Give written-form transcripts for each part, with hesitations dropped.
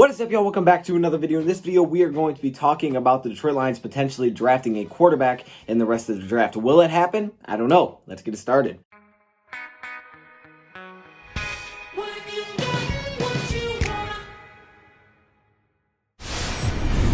What is up, y'all? Welcome back to another video. In this video, we are going to be talking about the Detroit Lions potentially drafting a quarterback in the rest of the draft. Will it happen? I don't know. Let's get it started.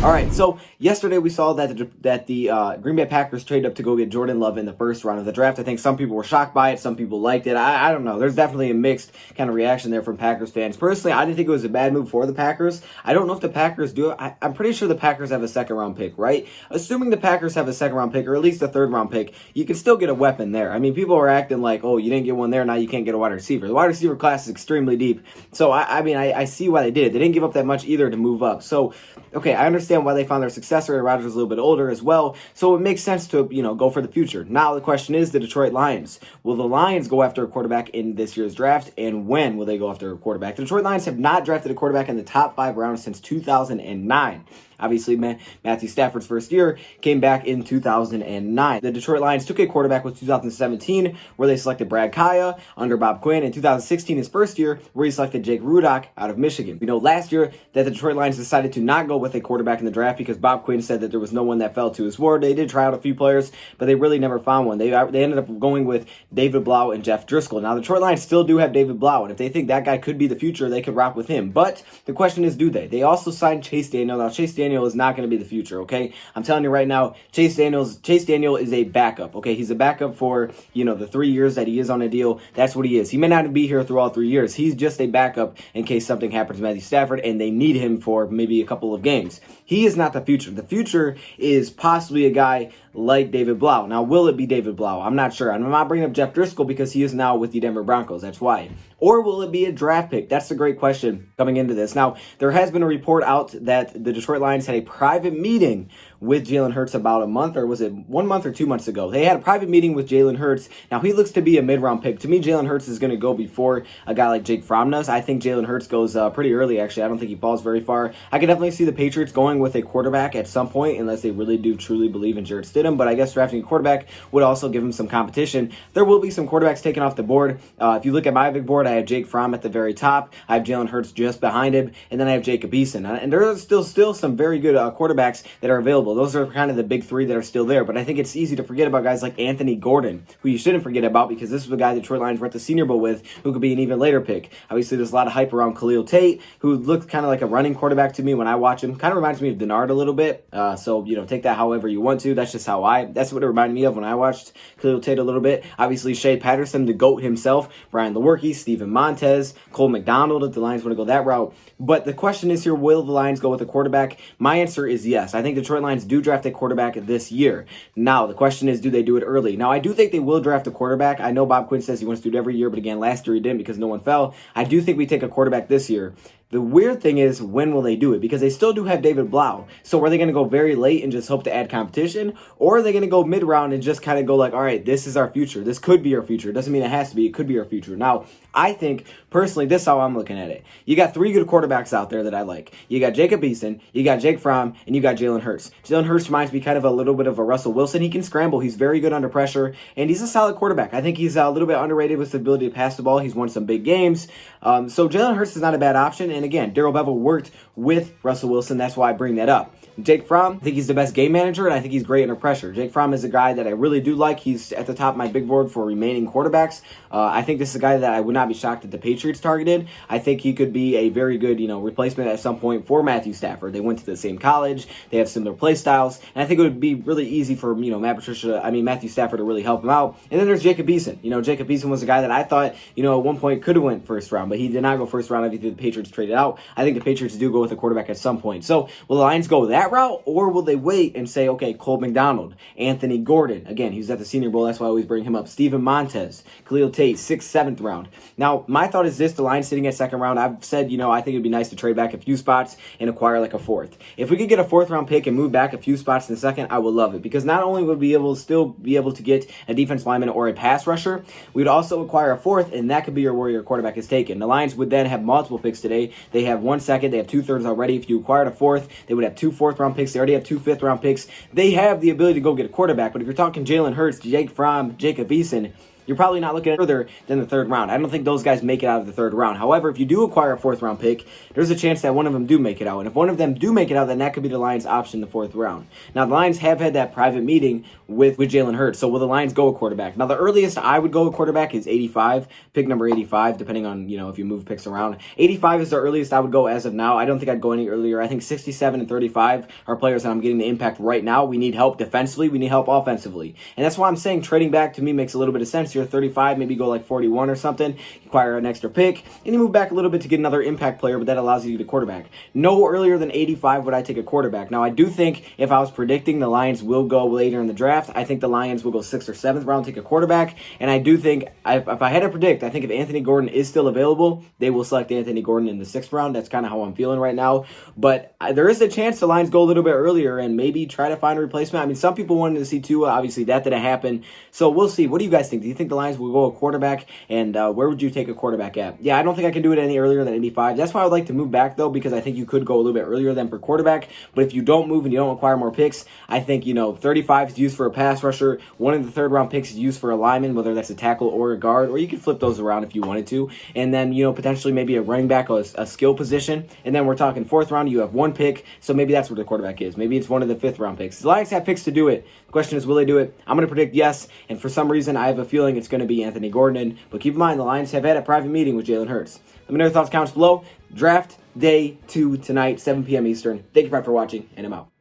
All right, so yesterday we saw that the Green Bay Packers traded up to go get Jordan Love in the first round of the draft. I think some people were shocked by it. Some people liked it. I don't know. There's definitely a mixed kind of reaction there from Packers fans. Personally, I didn't think it was a bad move for the Packers. I don't know if the Packers do it. I'm pretty sure the Packers have a second-round pick, right? Assuming the Packers have a second-round pick or at least a third-round pick, you can still get a weapon there. I mean, people are acting like, oh, you didn't get one there, now you can't get a wide receiver. The wide receiver class is extremely deep. So, I see why they did it. They didn't give up that much either to move up. So, okay, I understand why they found their successor. Rodgers is a little bit older as well, so it makes sense to, go for the future. Now the question is the Detroit Lions. Will the Lions go after a quarterback in this year's draft, and when will they go after a quarterback? The Detroit Lions have not drafted a quarterback in the top 5 rounds since 2009. Obviously, Matthew Stafford's first year came back in 2009. The Detroit Lions took a quarterback with 2017, where they selected Brad Kaya under Bob Quinn. In 2016, his first year, where he selected Jake Rudock out of Michigan. We know last year that the Detroit Lions decided to not go with a quarterback in the draft because Bob Quinn said that there was no one that fell to his sword. They did try out a few players, but they really never found one. They ended up going with David Blau and Jeff Driscoll. Now, the Detroit Lions still do have David Blau, and if they think that guy could be the future, they could rock with him. But the question is, do they? They also signed Chase Daniel. Now, Chase Daniel is not going to be the future, okay? I'm telling you right now, Chase Daniel is a backup, okay? He's a backup for, the 3 years that he is on a deal. That's what he is. He may not be here through all 3 years. He's just a backup in case something happens to Matthew Stafford and they need him for maybe a couple of games. He is not the future. The future is possibly a guy like David Blau. Now, will it be David Blau? I'm not sure. I'm not bringing up Jeff Driscoll because he is now with the Denver Broncos. That's why. Or will it be a draft pick? That's the great question coming into this. Now, there has been a report out that the Detroit Lions had a private meeting with Jalen Hurts about a month, or was it 1 month or 2 months ago? They had a private meeting with Jalen Hurts. Now, he looks to be a mid-round pick. To me, Jalen Hurts is going to go before a guy like Jake Fromm does. I think Jalen Hurts goes pretty early, actually. I don't think he falls very far. I can definitely see the Patriots going with a quarterback at some point, unless they really do truly believe in Jarrett Stidham. But I guess drafting a quarterback would also give him some competition. There will be some quarterbacks taken off the board. If you look at my big board, I have Jake Fromm at the very top. I have Jalen Hurts just behind him, and then I have Jacob Eason. And there are still some very good quarterbacks that are available. Those are kind of the big three that are still there. But I think it's easy to forget about guys like Anthony Gordon, who you shouldn't forget about because this is the guy the Detroit Lions were at the Senior Bowl with, who could be an even later pick. Obviously, there's a lot of hype around Khalil Tate, who looks kind of like a running quarterback to me when I watch him. Kind of reminds me of Denard a little bit. So take that however you want to. That's just that's what it reminded me of when I watched Khalil Tate a little bit. Obviously, Shea Patterson, the GOAT himself, Brian Lewerke, Steven Montez, Cole McDonald, if the Lions want to go that route. But the question is here, will the Lions go with a quarterback? My answer is yes. I think the Detroit Lions do draft a quarterback this year. Now, the question is, do they do it early? Now, I do think they will draft a quarterback. I know Bob Quinn says he wants to do it every year, but again, last year he didn't because no one fell. I do think we take a quarterback this year. The weird thing is, when will they do it? Because they still do have David Blau. So are they going to go very late and just hope to add competition? Or are they going to go mid-round and just kind of go like, all right, this is our future. This could be our future. It doesn't mean it has to be. It could be our future. Now, I think, personally, this is how I'm looking at it. You got 3 good quarterbacks out there that I like. You got Jacob Eason, you got Jake Fromm, and you got Jalen Hurts. Jalen Hurts reminds me kind of a little bit of a Russell Wilson. He can scramble. He's very good under pressure, and he's a solid quarterback. I think he's a little bit underrated with the ability to pass the ball. He's won some big games. So Jalen Hurts is not a bad option. And again, Darrell Bevel worked with Russell Wilson. That's why I bring that up. Jake Fromm, I think he's the best game manager, and I think he's great under pressure. Jake Fromm is a guy that I really do like. He's at the top of my big board for remaining quarterbacks. I think this is a guy that I would not be shocked that the Patriots targeted. I think he could be a very good, replacement at some point for Matthew Stafford. They went to the same college. They have similar play styles, and I think it would be really easy for, Matthew Stafford to really help him out. And then there's Jacob Eason. Jacob Eason was a guy that I thought, at one point could have went first round, but he did not go first round. I think the Patriots traded out. I think the Patriots do go with a quarterback at some point. So will the Lions go that route, or will they wait and say, okay, Cole McDonald, Anthony Gordon, again, he's at the Senior Bowl, that's why I always bring him up, Steven Montez, Khalil Tate, 6th, 7th round. Now, my thought is this, the Lions sitting at second round, I've said, I think it'd be nice to trade back a few spots and acquire like a 4th. If we could get a 4th round pick and move back a few spots in the second, I would love it, because not only would we still be able to get a defense lineman or a pass rusher, we'd also acquire a 4th, and that could be where your quarterback is taken. The Lions would then have multiple picks today. They have 1 second, they have 2 thirds already. If you acquired a 4th, they would have 2 4th round picks. They already have 2 5th round picks. They have the ability to go get a quarterback, but if you're talking Jalen Hurts, Jake Fromm, Jacob Eason, you're probably not looking at further than the third round. I don't think those guys make it out of the third round. However, if you do acquire a fourth round pick, there's a chance that one of them do make it out. And if one of them do make it out, then that could be the Lions' option in the fourth round. Now, the Lions have had that private meeting with Jalen Hurts. So will the Lions go a quarterback? Now, the earliest I would go a quarterback is 85, pick number 85, depending on, if you move picks around. 85 is the earliest I would go as of now. I don't think I'd go any earlier. I think 67 and 35 are players that I'm getting the impact right now. We need help defensively. We need help offensively. And that's why I'm saying trading back to me makes a little bit of sense here. 35, maybe go like 41 or something, acquire an extra pick, and you move back a little bit to get another impact player, but that allows you to get a quarterback. No earlier than 85 would I take a quarterback. Now, I do think if I was predicting the Lions will go later in the draft, I think the Lions will go 6th or 7th round, take a quarterback, and I do think, if I had to predict, I think if Anthony Gordon is still available, they will select Anthony Gordon in the 6th round. That's kind of how I'm feeling right now, but there is a chance the Lions go a little bit earlier and maybe try to find a replacement. I mean, some people wanted to see Tua. Obviously, that didn't happen, so we'll see. What do you guys think? Do you think the Lions will go a quarterback, and where would you take a quarterback at? Yeah, I don't think I can do it any earlier than 85. That's why I would like to move back, though, because I think you could go a little bit earlier than for quarterback, but if you don't move and you don't acquire more picks, I think, 35 is used for a pass rusher, one of the third-round picks is used for a lineman, whether that's a tackle or a guard, or you could flip those around if you wanted to, and then, potentially maybe a running back or a skill position, and then we're talking 4th round, you have one pick, so maybe that's where the quarterback is. Maybe it's one of the 5th-round picks. The Lions have picks to do it. The question is, will they do it? I'm going to predict yes, and for some reason, I have a feeling it's going to be Anthony Gordon, but keep in mind, the Lions have had a private meeting with Jalen Hurts. Let me know your thoughts, comments below. Draft day 2 tonight, 7 p.m. Eastern. Thank you for watching, and I'm out.